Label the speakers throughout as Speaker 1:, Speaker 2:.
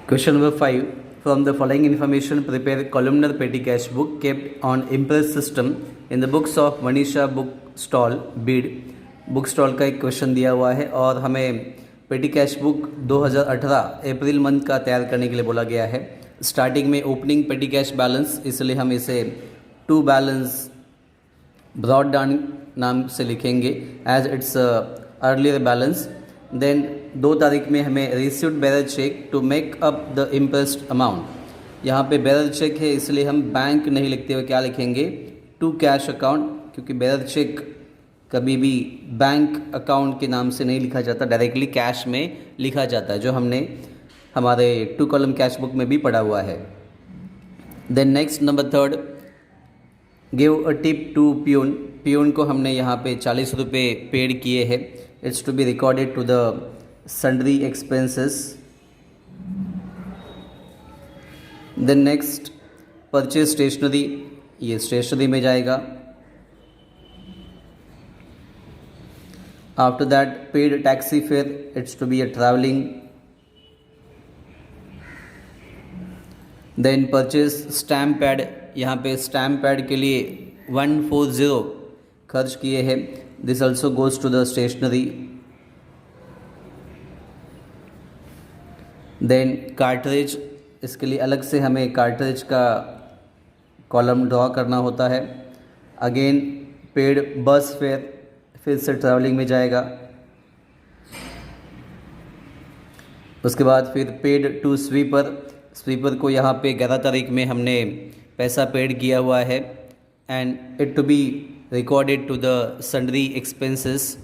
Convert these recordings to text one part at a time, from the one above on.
Speaker 1: Question number 5. From the following information, prepare columnar petty cash book kept on Impress system in the books of Manisha book stall bid. Book stall का एक question दिया हुआ है और हमें पेटी cash book 2018 April month का तैयार करने के लिए बोला गया है। स्टार्टिंग में ओपनिंग पेटी कैश बैलेंस, इसलिए हम इसे टू बैलेंस ब्रॉड डाउन नाम से लिखेंगे as it's earlier balance. Then 2 तारीख में हमें received bearer cheque to make up the impressed amount. यहाँ पे बेरर चेक है इसलिए हम बैंक नहीं लिखते हुए क्या लिखेंगे, टू कैश अकाउंट, क्योंकि बेरर चेक कभी भी बैंक अकाउंट के नाम से नहीं लिखा जाता, डायरेक्टली कैश में लिखा जाता है, जो हमने हमारे 2 कॉलम कैश बुक में भी पढ़ा हुआ है। Then next number 3, give a tip to peon. Peon को हमने यहाँ पे 40 रुपये पेड किए हैं। It's to be recorded to the sundry expenses. Then next purchase stationery, ये स्टेशनरी में जाएगा। After that paid taxi fare, it's to be a travelling. Then purchase stamp pad, यहाँ पे स्टैम्प पैड के लिए 140 खर्च किए हैं। This also goes to the stationery. Then cartridge, इसके लिए अलग से हमें कार्ट्रिज का कॉलम ड्रॉ करना होता है। अगेन पेड बस फेयर, फिर से ट्रैवलिंग में जाएगा। उसके बाद फिर पेड टू स्वीपर, स्वीपर को यहाँ पे 11 तारीख में हमने पैसा पेड किया हुआ है and it to be recorded to the sundry expenses.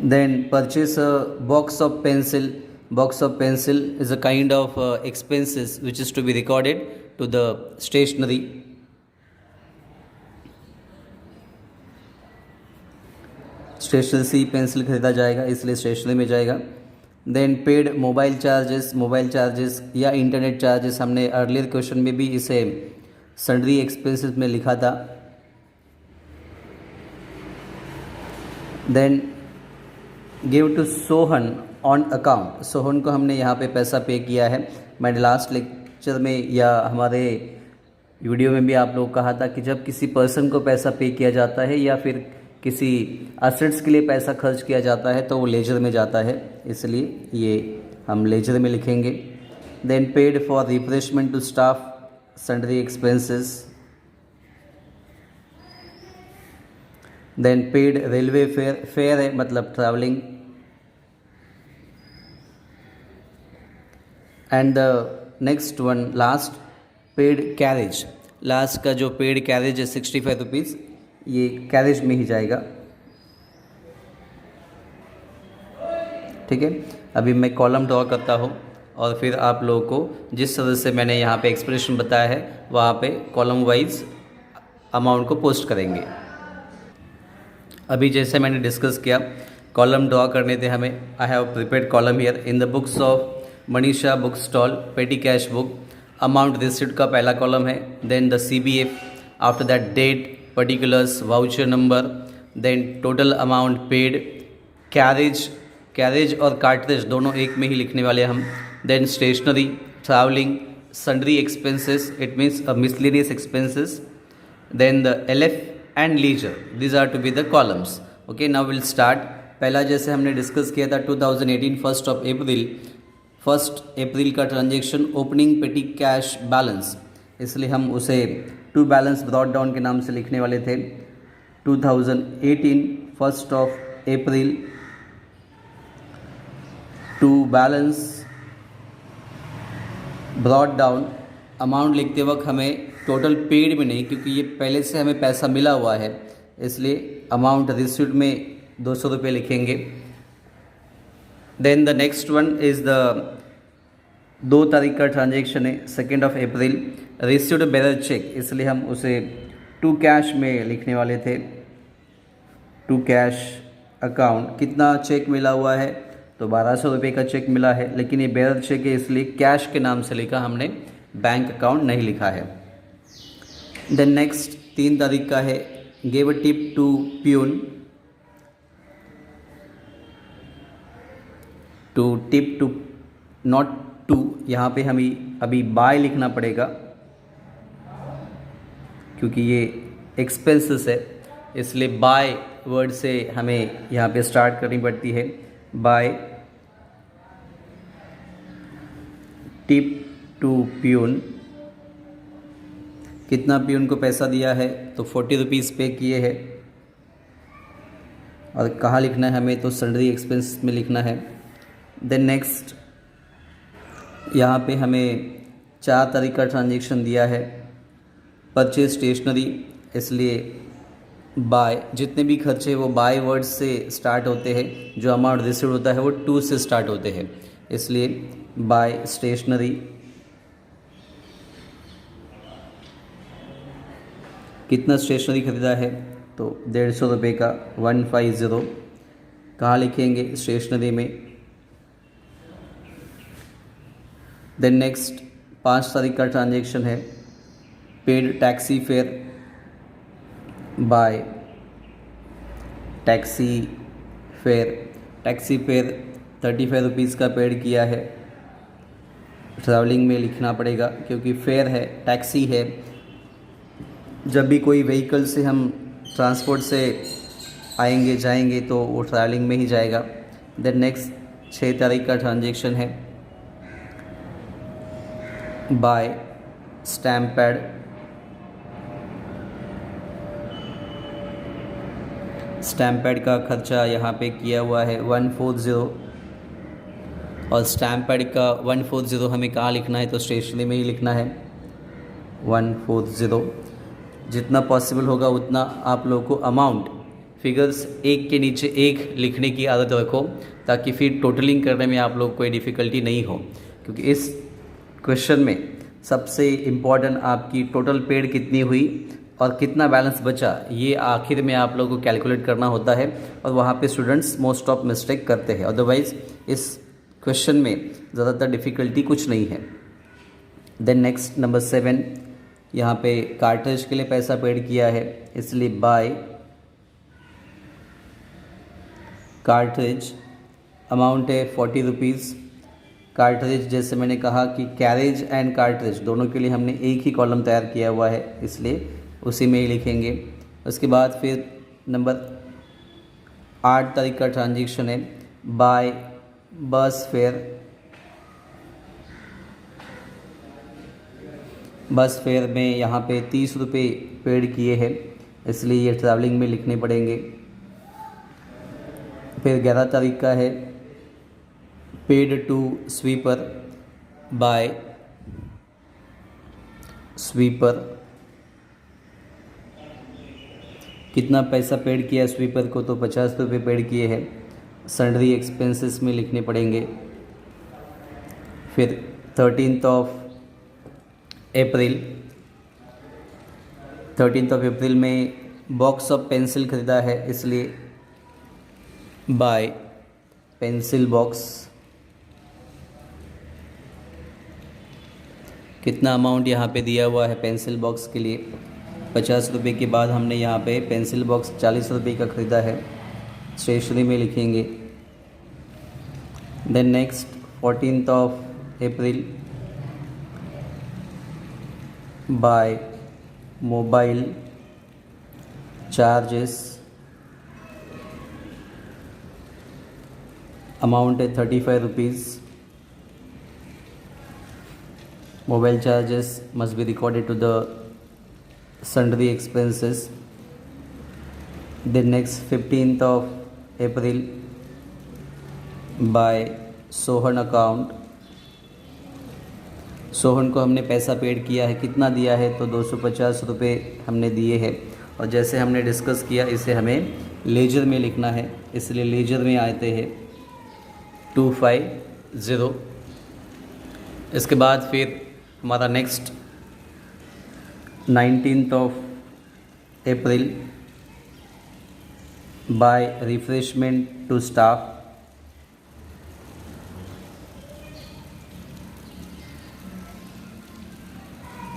Speaker 1: Then purchase a box of pencil. Box of pencil is a kind of expenses which is to be recorded to the stationery. Stationery से pencil खरीदा जाएगा इसलिए stationery में जाएगा। Then paid mobile charges, mobile charges या internet charges, हमने earlier question में भी इसे सन्ड्री एक्सपेंसेस में लिखा था। Then give to Sohan on account, Sohan को हमने यहाँ पे पैसा पे किया है। मैंने लास्ट लेक्चर में या हमारे वीडियो में भी आप लोग कहा था कि जब किसी पर्सन को पैसा पे किया जाता है या फिर किसी असेट्स के लिए पैसा खर्च किया जाता है तो वो लेजर में जाता है, इसलिए ये हम लेजर में लिखेंगे। Then paid for refreshment to staff, sundry expenses. Then paid railway fare, fare है मतलब travelling. And the next one last, paid carriage. Last का जो पेड कैरेज है 65 रुपीज़, ये कैरेज में ही जाएगा। ठीक है, अभी मैं कॉलम ड्रॉ करता हूँ और फिर आप लोगों को जिस तरह से मैंने यहाँ पे एक्सप्रेशन बताया है वहाँ पे कॉलम वाइज अमाउंट को पोस्ट करेंगे। अभी जैसे मैंने डिस्कस किया, कॉलम ड्रॉ करने थे हमें। I have prepared column here in the books of Manisha book stall petty cash book. Amount receipt का पहला कॉलम है, then the CBF, after that date, particulars, voucher number, then total amount paid, carriage, carriage और cartridge दोनों एक में ही लिखने वाले हम। Then stationery, travelling, sundry expenses, it means miscellaneous expenses, then the LF and ledger, these are to be the columns. Okay, now we'll start. पहला जैसे हमने डिस्कस किया था 2018 फर्स्ट अप्रैल का ट्रांजेक्शन ओपनिंग पेटी कैश बैलेंस, इसलिए हम उसे टू बैलेंस ब्रॉड डाउन के नाम से लिखने वाले थे। 2018 first of April to balance brought down. Amount लिखते वक्त हमें टोटल पेड में नहीं, क्योंकि ये पहले से हमें पैसा मिला हुआ है, इसलिए अमाउंट रिसीव्ड में 200 रुपये लिखेंगे। Then the next one is the 2 तारीख का ट्रांजेक्शन है 2 अप्रैल, रिसीव्ड बेरर चेक, इसलिए हम उसे टू कैश में लिखने वाले थे। टू कैश अकाउंट, कितना चेक मिला हुआ है तो 1200 रुपये का चेक मिला है, लेकिन ये बेरर चेक है इसलिए कैश के नाम से लिखा हमने, बैंक अकाउंट नहीं लिखा है। देन नेक्स्ट 3 तारीख का है, give a tip to peon, to tip to not to, यहाँ पे हमें अभी बाय लिखना पड़ेगा क्योंकि ये एक्सपेंसेस है, इसलिए बाय वर्ड से हमें यहाँ पे स्टार्ट करनी पड़ती है। बाय टिप टू प्यून, कितना प्यून को पैसा दिया है तो 40 रुपीज़ पे किए हैं। और कहाँ लिखना है हमें तो सैलरी एक्सपेंस में लिखना है। देन नेक्स्ट यहाँ पे हमें 4 तारीख का ट्रांजेक्शन दिया है। परचेज स्टेशनरी, इसलिए बाय, जितने भी खर्चे वो बाय वर्ड से स्टार्ट होते हैं, जो अमाउंट रिसीव होता है वो टू से स्टार्ट होते हैं, इसलिए बाय स्टेशनरी। कितना स्टेशनरी खरीदा है तो 150 रुपये का, 150। कहाँ लिखेंगे स्टेशनरी में। देन नेक्स्ट 5 तारीख का ट्रांजेक्शन है। Paid taxi fair, bye taxi fare. Taxi fare 35 rupees का पेड किया है। ट्रैवलिंग में लिखना पड़ेगा क्योंकि फेयर है, टैक्सी है। जब भी कोई व्हीकल से हम ट्रांसपोर्ट से आएंगे जाएंगे तो वो ट्रैवलिंग में ही जाएगा। देन नेक्स्ट 6 तारीख का ट्रांजेक्शन है। Buy stamp pad, stamp pad का खर्चा यहाँ पे किया हुआ है 140। और स्टैम्प पैड का 140 हमें कहाँ लिखना है तो स्टेशनरी में ही लिखना है 140। जितना पॉसिबल होगा उतना आप लोगों को अमाउंट फिगर्स एक के नीचे एक लिखने की आदत रखो, ताकि फिर टोटलिंग करने में आप लोग को कोई डिफ़िकल्टी नहीं हो। क्योंकि इस क्वेश्चन में सबसे इम्पॉर्टेंट आपकी टोटल पेड कितनी हुई और कितना बैलेंस बचा, ये आखिर में आप लोगों को कैलकुलेट करना होता है। और वहाँ पे स्टूडेंट्स मोस्ट ऑफ मिस्टेक करते हैं। अदरवाइज़ इस क्वेश्चन में ज़्यादातर डिफ़िकल्टी कुछ नहीं है। देन नेक्स्ट नंबर 7, यहाँ पे कार्ट्रिज के लिए पैसा पेड किया है, इसलिए बाय कार्ट्रिज। अमाउंट है 40 रुपीज़। कार्ट्रिज जैसे मैंने कहा कि कैरेज एंड कार्ट्रिज दोनों के लिए हमने एक ही कॉलम तैयार किया हुआ है, इसलिए उसी में ही लिखेंगे। उसके बाद फिर नंबर 8 तारीख का ट्रांजेक्शन है। बाय बस फेयर, बस फेयर में यहाँ पे 30 रुपये पेड किए हैं, इसलिए ये ट्रैवलिंग में लिखने पड़ेंगे। फिर 11 तारीख का है paid to sweeper, by sweeper. कितना पैसा पेड किया स्वीपर को तो 50 रुपये पेड किए हैं, सैलरी एक्सपेंसेस में लिखने पड़ेंगे। फिर 13 अप्रैल, 13 अप्रैल में बॉक्स ऑफ पेंसिल ख़रीदा है, इसलिए बाय पेंसिल बॉक्स। कितना अमाउंट यहाँ पे दिया हुआ है पेंसिल बॉक्स के लिए 50 रुपये के बाद हमने यहाँ पे पेंसिल बॉक्स 40 रुपये का ख़रीदा है, स्टेशनरी में लिखेंगे। देन नेक्स्ट 14 अप्रैल, बाय मोबाइल चार्जेस। अमाउंट है 35 rupees. Mobile charges must be recorded to the sundry expenses. Then next 15th April, by Sohan account. Sohan को हमने पैसा पेड किया है, कितना दिया है तो 250 रुपये हमने दिए हैं। और जैसे हमने डिस्कस किया इसे हमें लेजर में लिखना है, इसलिए लेजर में आते हैं 250। इसके बाद फिर हमारा next 19 April, buy refreshment to staff.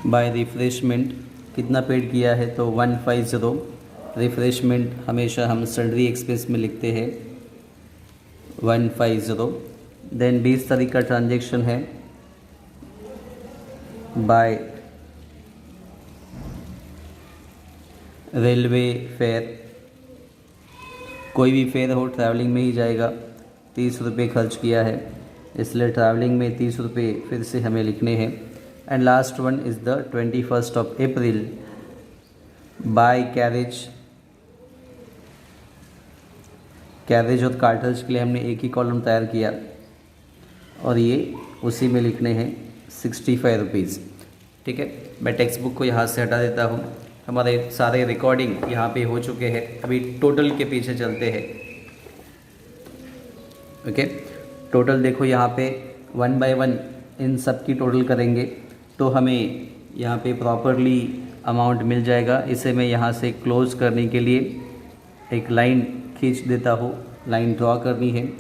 Speaker 1: Buy refreshment कितना पेड किया है तो 150। रिफ्रेशमेंट हमेशा हम सैलरी एक्सपेंस में लिखते हैं 150। देन 20 तारीख का ट्रांजेक्शन है बाय रेलवे फेयर, कोई भी फेयर हो ट्रैवलिंग में ही जाएगा। 30 रुपये खर्च किया है, इसलिए ट्रैवलिंग में 30 रुपये फिर से हमें लिखने हैं। And last one is the 21 April by carriage और कार्टल्स के लिए हमने एक ही कॉलम तैयार किया और ये उसी में लिखने हैं 65 रुपीज़। ठीक है, मैं टेक्स्ट बुक को यहाँ से हटा देता हूँ। हमारे सारे रिकॉर्डिंग यहाँ पे हो चुके हैं। अभी टोटल के पीछे चलते हैं। ओके, टोटल देखो यहाँ पे 1 बाय 1 इन सब की टोटल करेंगे तो हमें यहाँ पे प्रॉपरली अमाउंट मिल जाएगा। इसे मैं यहाँ से क्लोज़ करने के लिए एक लाइन खींच देता हूँ। लाइन ड्रॉ करनी है,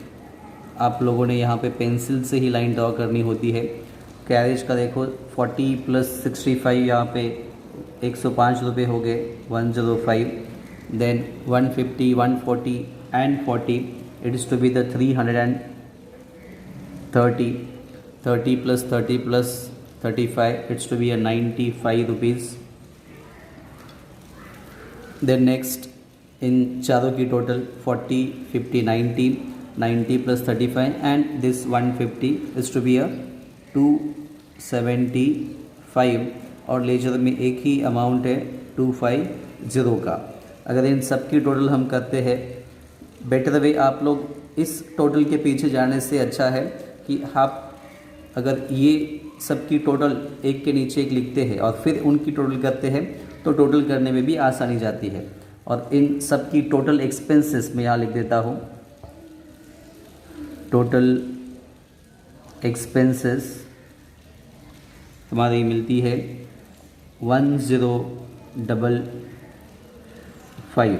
Speaker 1: आप लोगों ने यहाँ पे पेंसिल से ही लाइन ड्रॉ करनी होती है। कैरेज का देखो 40 + 65 यहाँ पे 105 रुपये हो गए, 105। Then 150, 140 and 40 it is to be the 330। 30 + 30 + 35 it's to be a 95 rupees. Then next इन चारों की total 40, 50, 90, 90 + 35 and this 150 is to be a 275 और लेजर में एक ही अमाउंट है 250 का। अगर इन सब की टोटल हम करते हैं, बेटर वे आप लोग इस टोटल के पीछे जाने से अच्छा है कि आप अगर ये सब की टोटल एक के नीचे एक लिखते हैं और फिर उनकी टोटल करते हैं तो टोटल करने में भी आसानी जाती है। और इन सब की टोटल एक्सपेंसेस मैं यहाँ लिख देता हूँ। टोटल एक्सपेंसेस हमारी मिलती है 1055।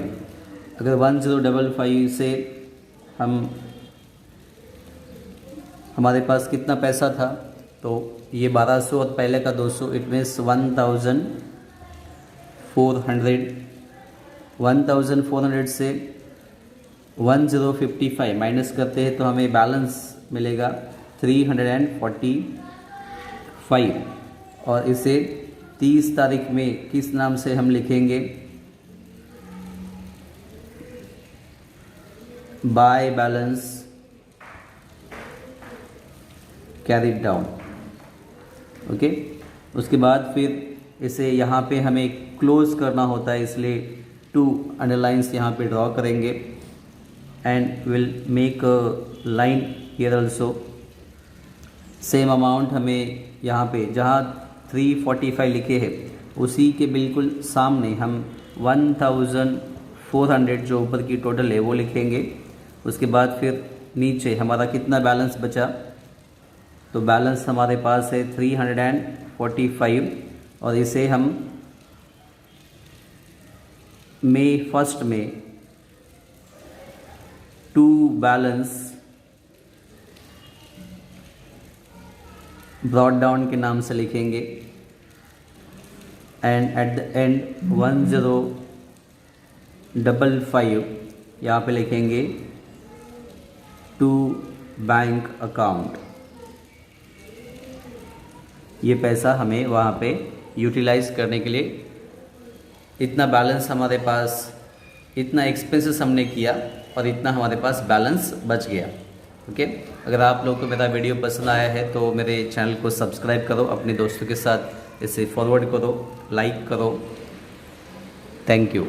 Speaker 1: अगर 1055 से हमारे पास कितना पैसा था तो ये 1200 और पहले का 200, इट मीन्स 1400 से 1055 माइनस करते हैं तो हमें बैलेंस मिलेगा 345। और इसे 30 तारीख में किस नाम से हम लिखेंगे? By balance carried down. Okay, उसके बाद फिर इसे यहाँ पे हमें क्लोज करना होता है, इसलिए 2 अंडरलाइंस यहाँ पे ड्रॉ करेंगे and will make a line here also. Same amount हमें यहाँ पे जहाँ 345 लिखे हैं उसी के बिल्कुल सामने हम 1400 जो ऊपर की टोटल है वो लिखेंगे। उसके बाद फिर नीचे हमारा कितना बैलेंस बचा, तो बैलेंस हमारे पास है 345 और इसे हम मई 1 में 2 बैलेंस ब्रॉट डाउन के नाम से लिखेंगे एंड एट द एंड 1055 यहाँ पे लिखेंगे टू बैंक अकाउंट। ये पैसा हमें वहाँ पे यूटिलाइज करने के लिए, इतना बैलेंस हमारे पास, इतना एक्सपेंसेस हमने किया और इतना हमारे पास बैलेंस बच गया। ओके, अगर आप लोगों को मेरा वीडियो पसंद आया है तो मेरे चैनल को सब्सक्राइब करो, अपने दोस्तों के साथ इसे फॉरवर्ड करो, लाइक करो। Thank you.